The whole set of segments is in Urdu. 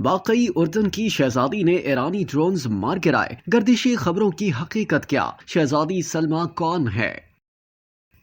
واقعی اردن کی شہزادی نے ایرانی ڈرونز مار گرائے، گردشی خبروں کی حقیقت کیا؟ شہزادی سلما کون ہے؟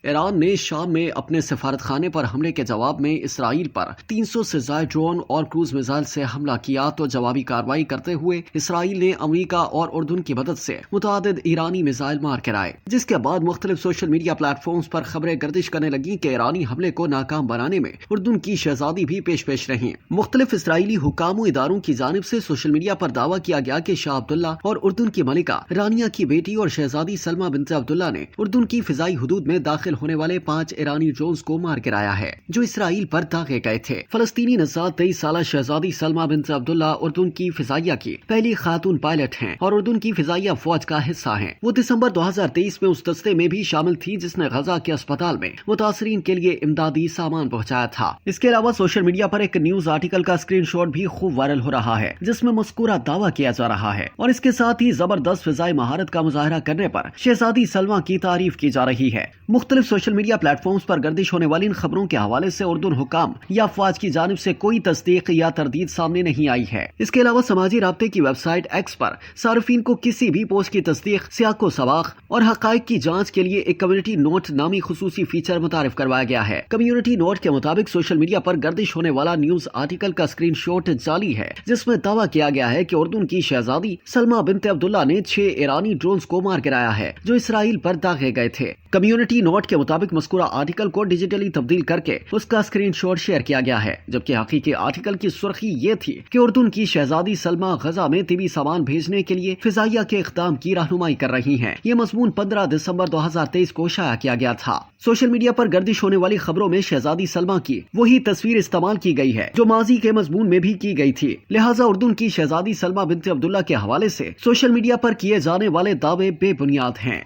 ایران نے شام میں اپنے سفارت خانے پر حملے کے جواب میں اسرائیل پر 300 سے زائد ڈرون اور کروز میزائل سے حملہ کیا تو جوابی کارروائی کرتے ہوئے اسرائیل نے امریکہ اور اردن کی مدد سے متعدد ایرانی میزائل مار گرائے، جس کے بعد مختلف سوشل میڈیا پلیٹ فارمز پر خبریں گردش کرنے لگیں کہ ایرانی حملے کو ناکام بنانے میں اردن کی شہزادی بھی پیش رہیں۔ مختلف اسرائیلی حکام و اداروں کی جانب سے سوشل میڈیا پر دعویٰ کیا گیا کہ شاہ عبداللہ اور اردن کی ملکہ رانیہ کی بیٹی اور شہزادی سلما بنت عبداللہ نے اردن کی فضائی حدود میں داخل ہونے والے 5 ایرانی ڈرونز کو مار گرایا ہے جو اسرائیل پر داغے گئے تھے۔ فلسطینی نژاد 23 سالہ شہزادی سلما بنت عبداللہ اردن کی فضائیہ کی پہلی خاتون پائلٹ ہیں اور اردن کی فضائیہ فوج کا حصہ ہیں۔ وہ دسمبر 2023 میں اس دستے میں بھی شامل تھی جس نے غزہ کے اسپتال میں متاثرین کے لیے امدادی سامان پہنچایا تھا۔ اس کے علاوہ سوشل میڈیا پر ایک نیوز آرٹیکل کا اسکرین شاٹ بھی خوب وائرل ہو رہا ہے جس میں مذکورہ دعویٰ کیا جا رہا ہے، اور اس کے ساتھ ہی زبردست فضائی مہارت کا مظاہرہ کرنے پر شہزادی سلما کی تعریف کی جا رہی ہے۔ مختلف سوشل میڈیا پلیٹ فارمز پر گردش ہونے والی ان خبروں کے حوالے سے اردن حکام یا افواج کی جانب سے کوئی تصدیق یا تردید سامنے نہیں آئی ہے۔ اس کے علاوہ سماجی رابطے کی ویب سائٹ ایکس پر صارفین کو کسی بھی پوسٹ کی تصدیق، سیاق و سباق اور حقائق کی جانچ کے لیے ایک کمیونٹی نوٹ نامی خصوصی فیچر متعارف کروایا گیا ہے۔ کمیونٹی نوٹ کے مطابق سوشل میڈیا پر گردش ہونے والا نیوز آرٹیکل کا اسکرین شاٹ جعلی ہے جس میں دعویٰ کیا گیا ہے کہ اردن کی شہزادی سلما بنت عبداللہ نے 6 ایرانی ڈرونز کو مار گرایا ہے جو اسرائیل پر داغے گئے تھے۔ کمیونٹی نوٹ کے مطابق مذکورہ آرٹیکل کو ڈیجیٹلی تبدیل کر کے اس کا اسکرین شاٹ شیئر کیا گیا ہے، جبکہ حقیقی آرٹیکل کی سرخی یہ تھی کہ اردن کی شہزادی سلما غزہ میں طبی سامان بھیجنے کے لیے فضائیہ کے اقدام کی رہنمائی کر رہی ہیں۔ یہ مضمون 15 دسمبر 2023 کو شائع کیا گیا تھا۔ سوشل میڈیا پر گردش ہونے والی خبروں میں شہزادی سلما کی وہی تصویر استعمال کی گئی ہے جو ماضی کے مضمون میں بھی کی گئی تھی، لہٰذا اردن کی شہزادی سلما بنت عبداللہ کے حوالے سے سوشل میڈیا پر کیے جانے والے دعوے بے بنیاد ہیں۔